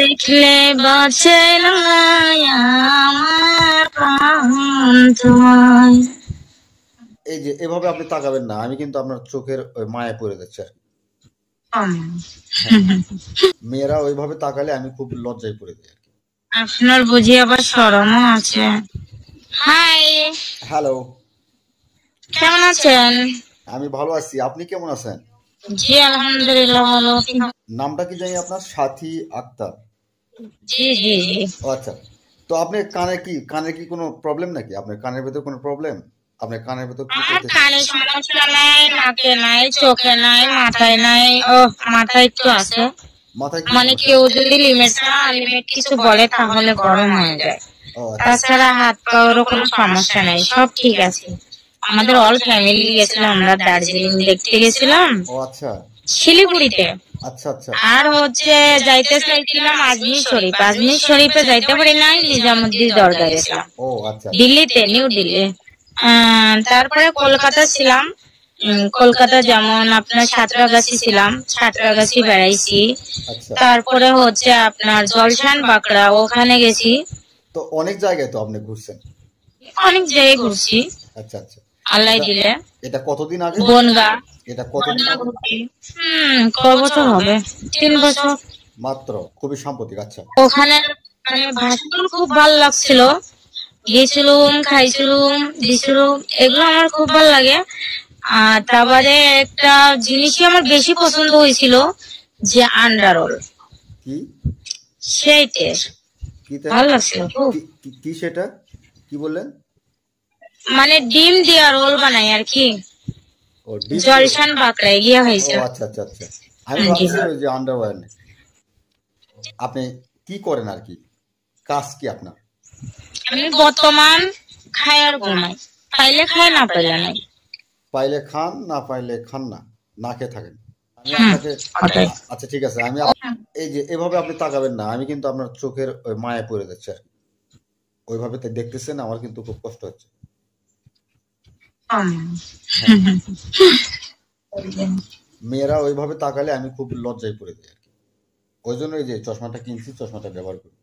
দেখলে বাঁচে না আমার প্রাণ তোমায়। এই যে এভাবে আপনি তাকাবেন না, আমি কিন্তু আপনার চোখের ওই মায়ায় পড়ে যাচ্ছি আর কি। মেয়েরা ওইভাবে তাকালে আমি খুব লজ্জায় পড়ে যাই আর কি। আপনার বুঝি আবার শরমও আছে। হাই, হ্যালো, কেমন আছেন? আমি ভালো আছি, আপনি কেমন আছেন? জি আলহামদুলিল্লাহ ভালো। নামটা কি জানি আপনার? সাথী আক্তার। জি জি জি। ও আচ্ছা, তো আপনি কানে কি কোনো প্রবলেম নাকি? আপনার কানের ভেতর কোনো প্রবলেম? আপনার কানের ভেতর কি আমার করতেছে? কানে সমস্যা নাই, নাকে নাই, চোখে নাই, মাথায় নাই। ও মাথায় একটু আছে, মাথায় কি মানে সমস্যা? কেউ যদি লিমিট কিছু বলে তাহলে গরম হয়ে যায়। ও আচ্ছা, তাছাড়া হাত পাওয়ারও কোনো সমস্যা নাই, সব ঠিক আছে। আমাদের অল ফ্যামিলি গেছিলাম, আমরা দার্জিলিং দেখতে গেছিলাম, ও আচ্ছা, শিলিগুড়িতে। আচ্ছা আচ্ছা, আর যাইতে চাইছিলাম আজমির শরীফ, আজমির শরীফে যাইতে পারি নাই, নিজামুদ্দিন দরগায় গেছিলাম ও আচ্ছা, দিল্লিতে, নিউ দিল্লি। তারপরে কলকাতা ছিলাম। কলকাতা যেমন আপনার সাঁতরাগাছি ছিলাম, সাঁতরাগাছি বেড়াইছি। আচ্ছা। তারপরে আপনার জলশান বাঁকড়া, ওখানে গেছি। তো অনেক জায়গায় তো আপনি ঘুরছেন। অনেক জায়গায় ঘুরছি আচ্ছা আচ্ছা, আল্লাহ দিলে। এটা কতদিন আগে? বনগা, এটা কতদিন আগে? কয় বছর হবে? 3 বছর মাত্র, খুবই সাম্প্রতিক। আচ্ছা, ওখানে। মানে ভাষণ খুব ভালো লাগছিল, গেছিলুম, খাইছিলুম, দিছিলুম, এগুলো আমার খুব ভালো লাগে। আর তারপরে একটা জিনিসই আমার বেশি পছন্দ হয়েছিল, যে আন্ডা রোল, কি সেই টেস্ট ভালো লাগছিল খুব। কি সেটা কি বললেন? মানে ডিম দিয়া রোল বানাই আর কি, ও ডিম। জলশান বাঁকড়ায় গিয়া ও হয়েছে। আচ্ছা আচ্ছা আচ্ছা, আমি ভাবছি ওই যে আন্ডারওয়্যার। আপনি কি করেন আর কি, কাজ কি আপনার? আমি বর্তমান খাই আর ঘুমাই, পাইলে খাই না পাইলে নাই। পাইলে খান, না পাইলে খান না, না খেয়ে থাকেন। আমি আপনাকে, আচ্ছা ঠিক আছে, আমি এই যে এভাবে আপনি তাকাবেন না, আমি কিন্তু আপনার চোখের ওই মায়ায় পড়ে যাচ্ছি আর কি। ওইভাবে তো দেখতেছেন, আমার কিন্তু খুব কষ্ট হচ্ছে। মেয়েরা ওইভাবে তাকালে আমি খুব লজ্জায় পড়ে যাই আর কি। ওই জন্য এই যে চশমাটা কিনছি, চশমাটা ব্যবহার করি।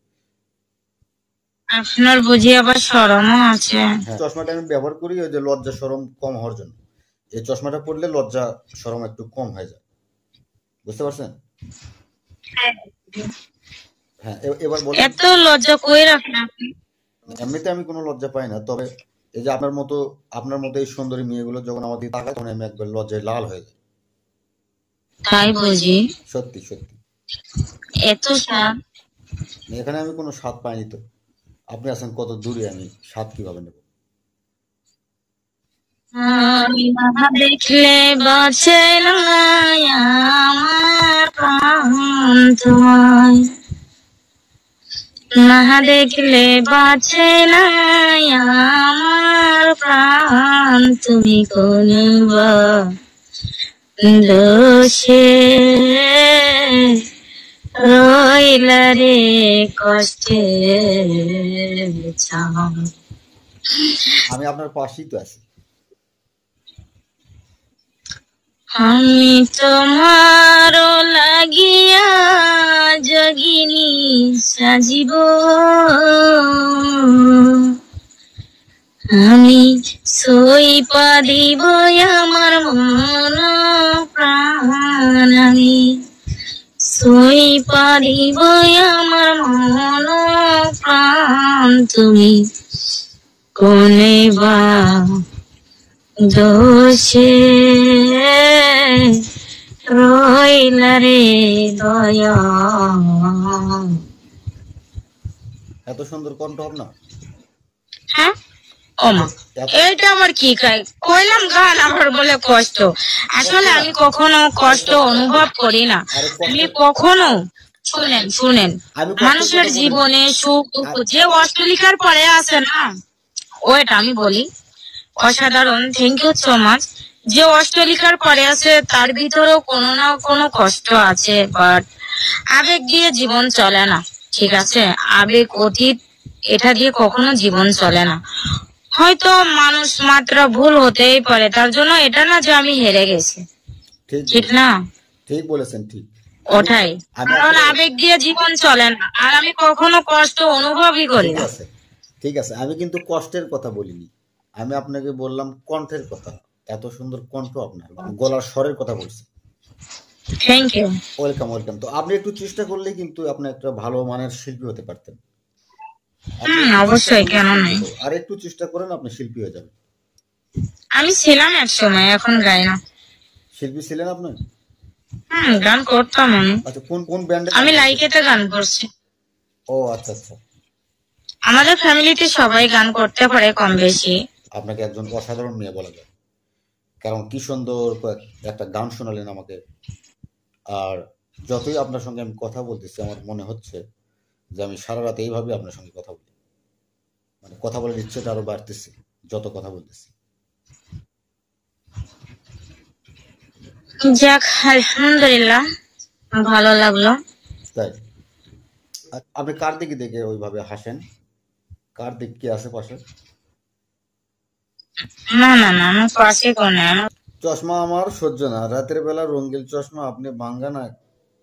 আপনার বুঝি আবার শরমও আছে। হ্যাঁ, চশমাটা আমি ব্যবহার করি ওই যে লজ্জা শরম কম হওয়ার জন্য। এই চশমাটা পরলে লজ্জা শরম একটু কম হয়ে যায়, বুঝতে পারছেন? হ্যাঁ, এবার বলেন। এত লজ্জা কই রাখেন আপনি? এমনিতে আমি কোনো লজ্জা পাই না, তবে এই যে আপনার মতো এই সুন্দরী মেয়েগুলো যখন আমার দিকে তাকায়, তখন আমি একবার লজ্জায় লাল হয়ে যাই। তাই বুঝি? সত্যি সত্যি। এত স্বাদ? এখানে আমি কোনো স্বাদ পাইনি তো। আপনি আছেন কত দূরে, আমি স্বাদ কিভাবে নেব? দেখলে বাঁচে না আমার প্রাণ তোমায়, না দেখলে বাঁচে না আমার প্রাণ, তুমি কোন দোষে রইলা রে কষ্টে ছাম। আমি আপনার পাশেই তো আছি। আমি তোমার লাগিয়া জগিনী সাজিব, আমি সইপা দিব আমার মন প্রাণ, আমি সইপা দিব আমার মন প্রাণ, তুমি কোনে বা দোষে রইলা রে দয়া। এত সুন্দর কণ্ঠ আপনার। হ্যাঁ, এটা আমার কি কইলাম গান আবার বলে কষ্ট। আসলে আমি কখনো কষ্ট অনুভব করি না। আমি কখনো শুনেন মানুষের জীবনে সুখ দুঃখ যে অট্টালিকার পরে আছে না, ওইটা আমি বলি অসাধারণ। Thank you so much. যে অট্টালিকার পরে আছে তার ভিতরেও কোনো না কোনো কষ্ট আছে, বাট আবেগ দিয়ে জীবন চলে না, ঠিক আছে? আবেগ অতীত এটা দিয়ে কখনো জীবন চলে না। হয়তো মানুষ মাত্র ভুল হতেই পারে, তার জন্য এটা না যে আমি হেরে গেছি, ঠিক না? ঠিক বলেছেন, ঠিক। ওঠাই, কারণ আবেগ দিয়ে জীবন চলে না, আর আমি কখনো কষ্ট অনুভবই করি ঠিক না। আছে, ঠিক আছে, আমি কিন্তু কষ্টের কথা বলিনি, আমি আপনাকে বললাম কণ্ঠের কথা। এত সুন্দর কণ্ঠ আপনার, গলার স্বরের কথা বলছি। Thank you. Welcome, welcome. তো আপনি একটু চেষ্টা করলে কিন্তু আপনি একটা ভালো মানের শিল্পী হতে পারতেন। অবশ্যই, কেন নাই। আর একটু চেষ্টা করেন, আপনি শিল্পী হয়ে যাবেন। আমি ছিলাম এক সময়, এখন গাই না। শিল্পী ছিলেন আপনি? গান করতাম আমি। আচ্ছা, কোন কোন ব্যান্ডে? আমি লাইকেতে গান করছি। ও আচ্ছা আচ্ছা। আমাদের ফ্যামিলিতে সবাই গান করতে পারে কম বেশি। আপনাকে একজন অসাধারণ মেয়ে বলা যায়, কারণ কি সুন্দর একটা গান শোনালেন আমাকে। আর যতই আপনার সঙ্গে আমি কথা বলতেছি, আমার মনে হচ্ছে যে আমি সারা রাত এইভাবে আপনার সঙ্গে কথা বলি, মানে কথা বলার ইচ্ছেটা আরো বাড়তেছে যত কথা বলতেছি। যাক, আলহামদুলিল্লাহ, ভালো লাগলো। তাই আপনি কার দিকে দেখে ওইভাবে হাসেন? কার দিক কি আছে পাশে? না না না, আমার পাশে কোনে। চশমা আমার সহ্য না, রাতের বেলা রঙিন চশমা, আপনি ভাঙ্গা না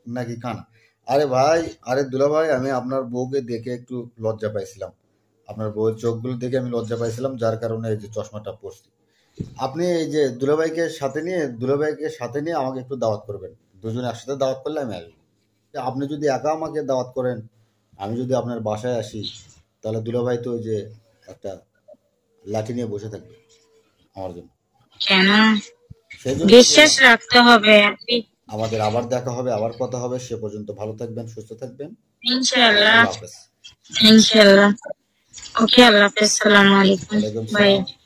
নাকি কানা? আরে ভাই, আরে দুলা ভাই, আমি আপনার বউকে দেখে একটু লজ্জা পাইছিলাম, আপনার বউয়ের চোখগুলো দেখে আমি লজ্জা পাইছিলাম, যার কারণে এই যে চশমাটা পরছি। আপনি এই যে দুলাভাইকে সাথে নিয়ে আমাকে একটু দাওয়াত করবেন, দুজনে একসাথে দাওয়াত করলে আমি আসবো। আপনি যদি একা আমাকে দাওয়াত করেন, আমি যদি আপনার বাসায় আসি, তাহলে দুলাভাই তো ওই যে একটা লাঠি নিয়ে বসে থাকবে আমার জন্য। কেন? সেই জন্য বিশ্বাস রাখতে হবে। আমাদের আবার দেখা হবে, আবার কথা হবে। সে পর্যন্ত ভালো থাকবেন, সুস্থ থাকবেন। ইনশাআল্লাহ। আল্লাহ হাফেজ। ইনশাআল্লাহ। ওকে, আল্লাহ হাফেজ। আসসালামু আলাইকুম। ওয়ালাইকুম বাই। সালাম।